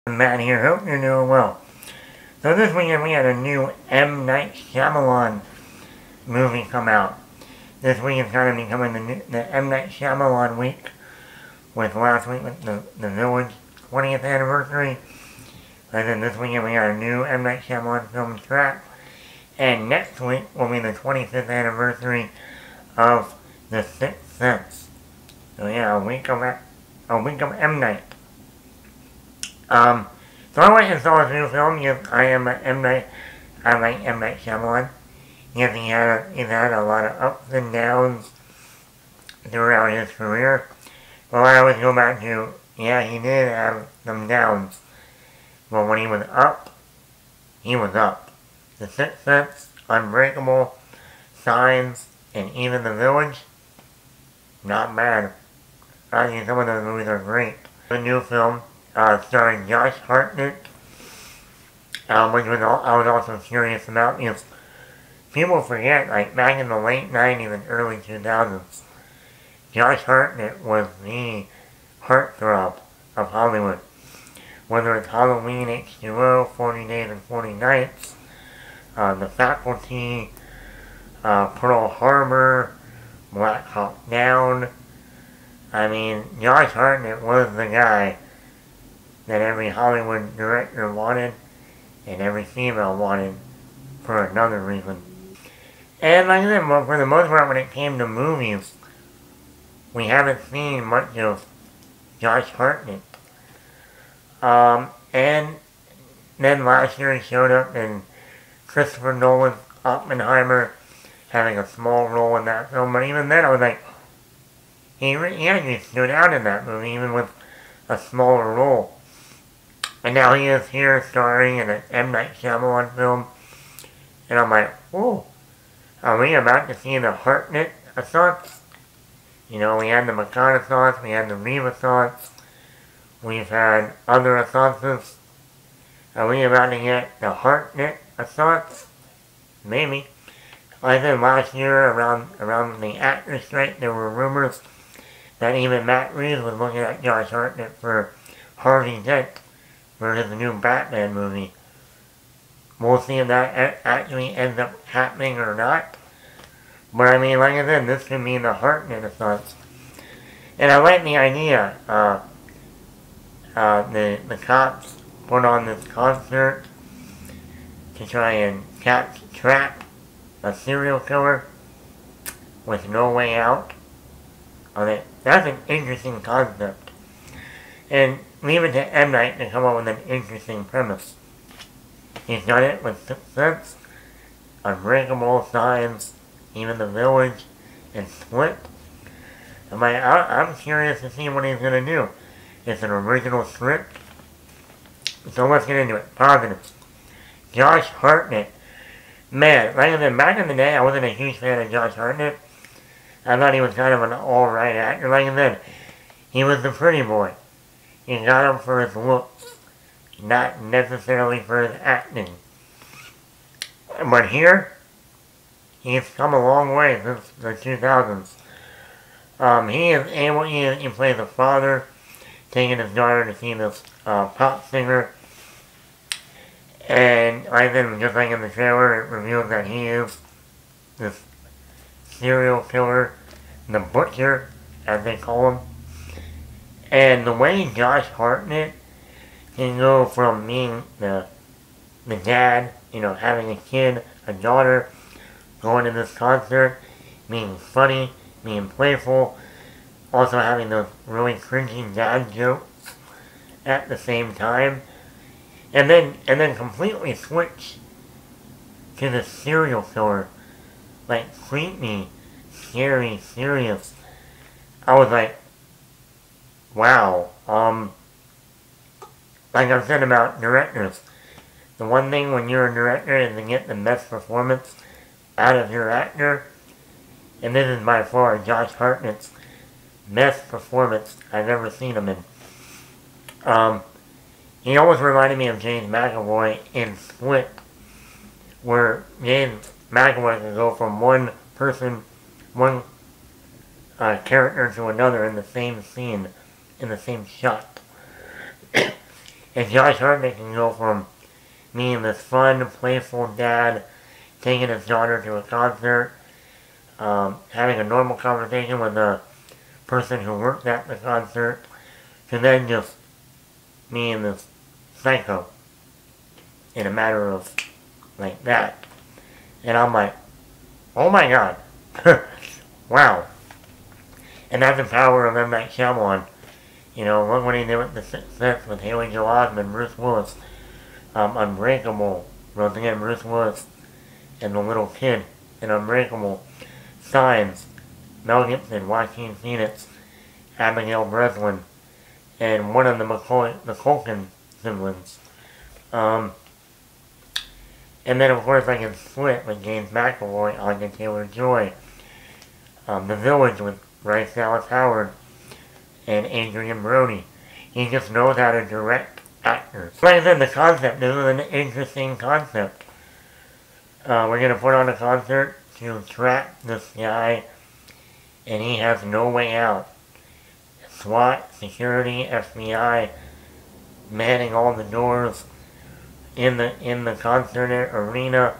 Matt here, hope you're doing well. So this weekend we had a new M Night Shyamalan movie come out. This week is kind of becoming the M Night Shyamalan week, with last week with the Village 20th anniversary. And then this weekend we got a new M Night Shyamalan film track. And next week will be the 25th anniversary of The Sixth Sense. So yeah, a week of M Night. So I went and saw his new film. Yes, I like M Night Shyamalan. Yes, he's had a lot of ups and downs throughout his career. Well, I always go back to, yeah, he did have some downs. But when he was up, he was up. The Sixth Sense, Unbreakable, Signs, and even The Village, not bad. I think some of those movies are great. The new film, starring Josh Hartnett, which I was also curious about, because people forget, like, back in the late 90s and early 2000s, Josh Hartnett was the heartthrob of Hollywood. Whether it's Halloween H2O, 40 Days and 40 Nights, The Faculty, Pearl Harbor, Black Hawk Down. I mean, Josh Hartnett was the guy that every Hollywood director wanted, and every female wanted for another reason. And like I said, well, for the most part, when it came to movies, we haven't seen much of Josh Hartnett. And then last year he showed up in Christopher Nolan's Oppenheimer, having a small role in that film. But even then, I was like, he actually stood out in that movie, even with a smaller role. And now he is here starring in an M Night Shyamalan film. And I'm like, whoa, are we about to see the Hartnett assaults? You know, we had the McCann assaults, we had the Reeve assaults, we've had other assaults. Are we about to get the Hartnett assaults? Maybe. Like I said, last year, around the actor strike, there were rumors that even Matt Reeves was looking at Josh Hartnett for Harvey Dent for his new Batman movie. We'll see if that actually ends up happening or not. But I mean, like I said, this could be the Hartnett assaults. And I like the idea. The cops put on this concert to try and trap a serial killer with no way out. That's an interesting concept. And leave it to M. Night to come up with an interesting premise. He's done it with Sixth Sense, Unbreakable, Signs, even The Village, and Split. I'm curious to see what he's going to do. It's an original script. So let's get into it. Positives. Josh Hartnett. Man, like I said, back in the day, I wasn't a huge fan of Josh Hartnett. I thought he was kind of an alright actor. Like I said, he was the pretty boy. You got him for his looks, not necessarily for his acting. But here, he's come a long way since the 2000s. He is able, he plays a father, taking his daughter to see this pop singer. And like I said, just like in the trailer, it reveals that he is this serial killer, the butcher, as they call him. And the way Josh Hartnett can go from being the dad, you know, having a kid, a daughter, going to this concert, being funny, being playful, also having those really cringy dad jokes at the same time, and then completely switch to the serial killer, like creepy, scary, serious. I was like, wow. Like I've said about directors, the one thing when you're a director is to get the best performance out of your actor, and this is by far Josh Hartnett's best performance I've ever seen him in. He always reminded me of James McAvoy in Split, where James McAvoy could go from one person, one character to another in the same scene, in the same shot. And Josh Hartnett can go from being this fun, playful dad, taking his daughter to a concert, having a normal conversation with the person who worked at the concert, to then just being this psycho in a matter of like that. And I'm like, oh my god. Wow. And that's the power of M Night Shyamalan. You know, look what he did with The Sixth Sense with Haley Joel Osment, Bruce Willis, Unbreakable, once again Bruce Willis, and the little kid in Unbreakable, Signs, Mel Gibson, Joaquin Phoenix, Abigail Breslin, and one of the Culkin siblings. And then of course I can Split with James McAvoy, Anya Taylor-Joy, The Village with Bryce Dallas Howard, and Adrian Brody. He just knows how to direct actors. Like I said, the concept, this is an interesting concept. We're going to put on a concert to trap this guy, and he has no way out. SWAT, security, FBI, manning all the doors in the concert arena.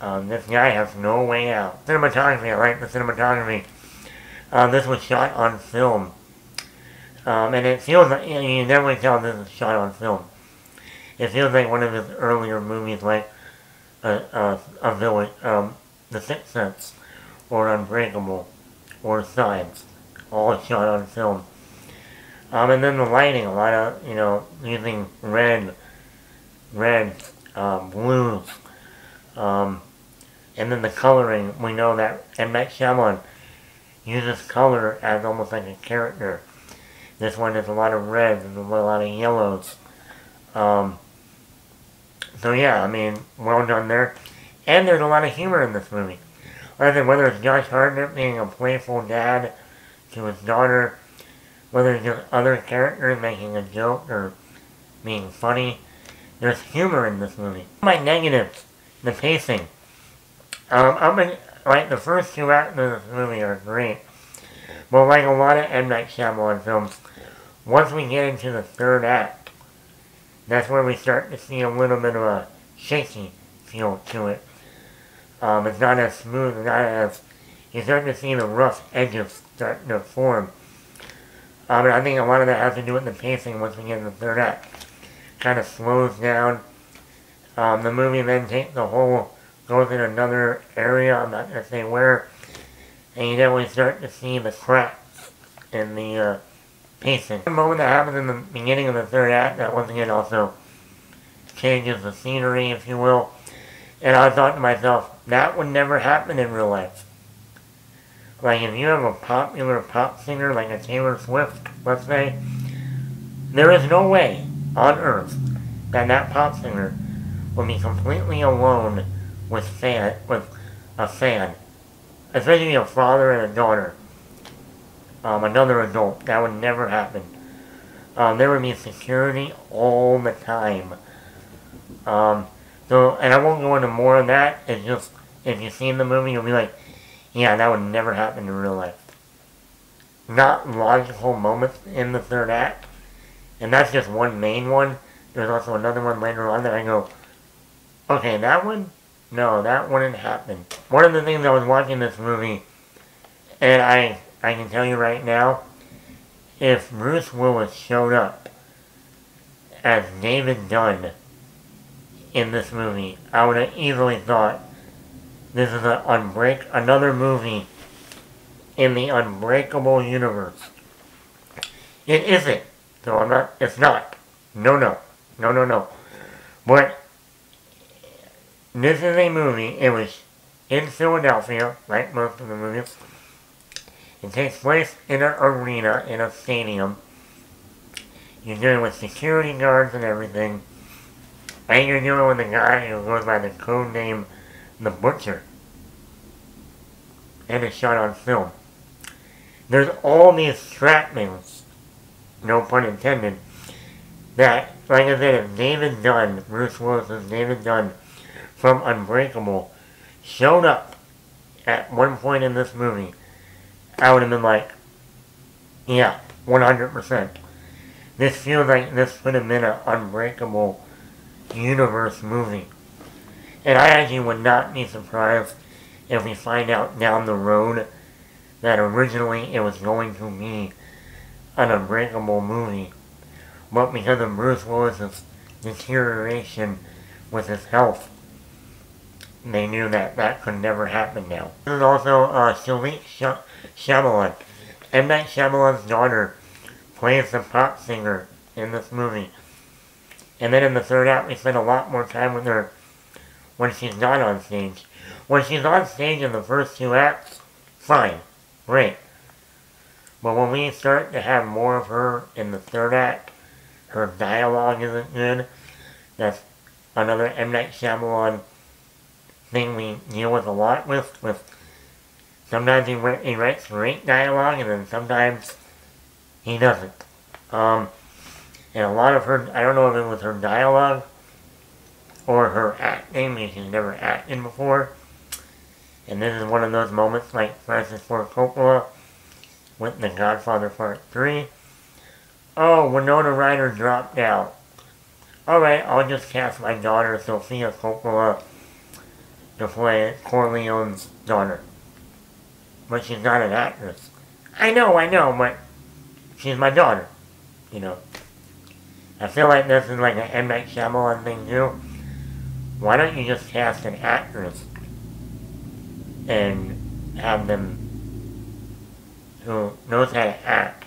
This guy has no way out. Cinematography, I like the cinematography. This was shot on film. And it feels like, you can definitely tell this is shot on film. It feels like one of his earlier movies, like The Sixth Sense, or Unbreakable, or Signs, all shot on film. And then the lighting, a lot of, using red, blues, and then the coloring. We know that M Night Shyamalan uses color as almost like a character. This one has a lot of reds and a lot of yellows. So yeah, I mean, well done there. And there's a lot of humor in this movie. Like I said, whether it's Josh Hartnett being a playful dad to his daughter, whether it's just other characters making a joke or being funny, there's humor in this movie. My negatives, the pacing. Like the first two acts of this movie are great. But like a lot of M Night Shyamalan films, once we get into the third act, that's where we start to see a little bit of a shaky feel to it. It's not as smooth, you start to see the rough edges starting to form. And I think a lot of that has to do with the pacing once we get in the third act. Kind of slows down. The movie then goes in another area, I'm not going to say where, and you definitely start to see the cracks in the pacing. The moment that happens in the beginning of the third act, that once again also changes the scenery, if you will. And I thought to myself, that would never happen in real life. Like if you have a popular pop singer like a Taylor Swift, let's say, there is no way on earth that pop singer will be completely alone with a fan. Especially a father and a daughter. Another adult. That would never happen. There would be security all the time. And I won't go into more of that. It's just, if you've seen the movie, you'll be like, yeah, that would never happen in real life. Not logical moments in the third act. And that's just one main one. There's also another one later on that I go, okay, that one? No, that wouldn't happen. One of the things I was watching this movie, and I can tell you right now, if Bruce Willis showed up as David Dunn in this movie, I would have easily thought this is another movie in the Unbreakable universe. It isn't. So it's not. No. But this is a movie, it was in Philadelphia, like most of the movies. It takes place in an arena, in a stadium. You're dealing with security guards and everything. And you're dealing with a guy who goes by the code name The Butcher. And it's shot on film. There's all these trappings, no pun intended, that, like I said, if David Dunn, Bruce Willis' David Dunn from Unbreakable, showed up at one point in this movie, I would have been like, yeah, 100%. this feels like this could have been an Unbreakable universe movie. And I actually would not be surprised if we find out down the road that originally it was going to be an Unbreakable movie. But because of Bruce Willis's deterioration with his health, they knew that that could never happen now. This is also Shyamalan. M Night Shyamalan's daughter plays the pop singer in this movie. And then in the third act, we spend a lot more time with her when she's not on stage. When she's on stage in the first two acts, fine, great. But when we start to have more of her in the third act, her dialogue isn't good. That's another M Night Shyamalan thing we deal with a lot with sometimes he writes great dialogue and then sometimes he doesn't. And a lot of her, I don't know if it was her dialogue or her acting, because she's never acted before. And this is one of those moments like Francis Ford Coppola with The Godfather Part 3. Oh, Winona Ryder dropped out. Alright, I'll just cast my daughter Sofia Coppola to play Corleone's daughter. But she's not an actress. I know, but she's my daughter. You know. I feel like this is like an M Night Shyamalan thing too. Why don't you just cast an actress and have them who knows how to act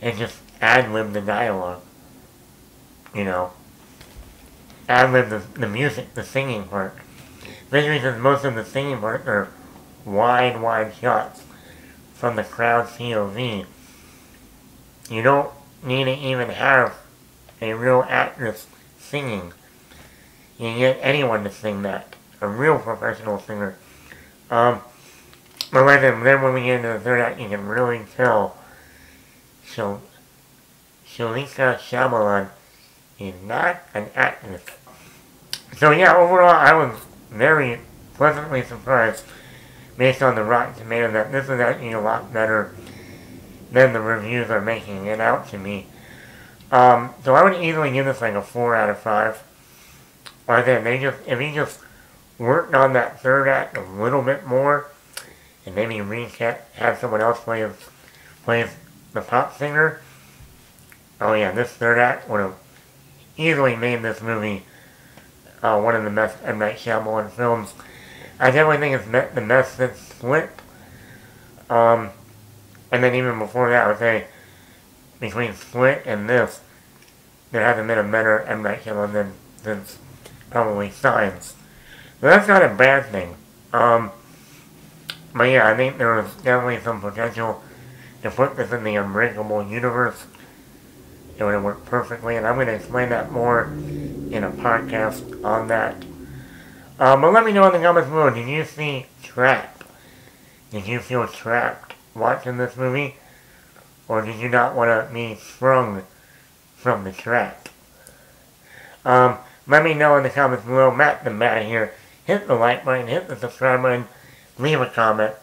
and just ad-lib the dialogue? You know. Ad-lib the music, the singing part. Especially since most of the singing parts are wide shots from the crowd's POV. You don't need to even have a real actress singing. You can get anyone to sing that. A real professional singer. But then when we get into the third act, you can really tell Shalika Shyamalan is not an actress. So yeah, overall I was very pleasantly surprised based on the Rotten Tomatoes that this is actually a lot better than the reviews are making it out to me. So I would easily give this like a 4 out of 5. Like I said, if he just worked on that third act a little bit more, and maybe have someone else play the pop singer, oh yeah, this third act would have easily made this movie one of the best M Night Shyamalan films. I definitely think it's the best since Split. And then even before that, I would say between Split and this, there hasn't been a better M Night Shyamalan since probably Signs. So that's not a bad thing. But yeah, I think there was definitely some potential to put this in the Unbreakable universe. It would have worked perfectly, and I'm going to explain that more in a podcast on that. But let me know in the comments below, did you see Trapped? Did you feel trapped watching this movie? Or did you not want to be sprung from the trap? Let me know in the comments below. Matt the Matt here. Hit the like button, hit the subscribe button, leave a comment.